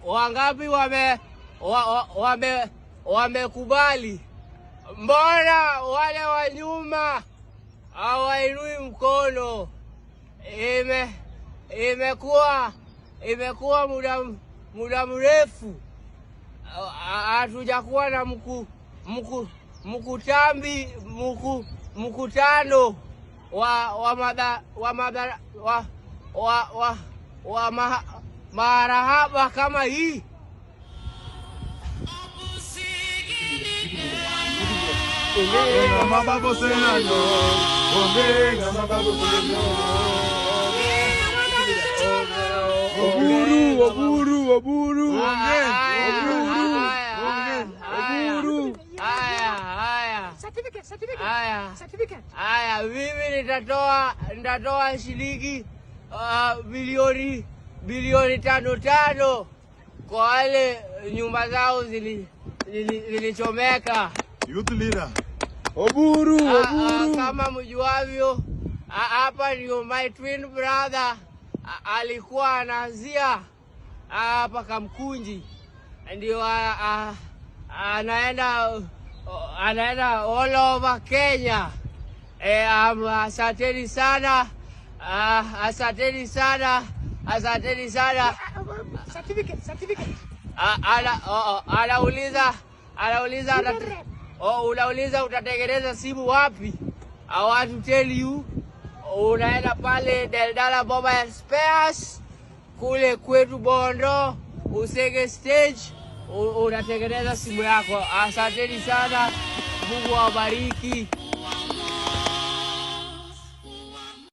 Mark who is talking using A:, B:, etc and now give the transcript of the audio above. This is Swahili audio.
A: wangapi wamekubali? Mbona wale wa nyuma hawainui mkono? Imekuwa muda mrefu hatujakuwa na mkutano wa marahaba kama hii.
B: Oburu.
A: Haya, mimi nitatoa shilingi bilioni 5 kwa wale nyumba zao zilichomeka.
B: Youth leader.
A: Oburu. Kama mjuavyo, hapa ndio my twin brother alikuwa anaanzia hapa Kamkunji, ndio anaenda all over Kenya. Asanteni sana.
C: Certificate.
A: Unauliza utatengeneza simu wapi? I want to tell you, unaenda pale Deldala Mobile Spares kule kwetu Bondo, Usenge stage, unatengeneza simu yako. Asanteni sana. Mungu awabariki.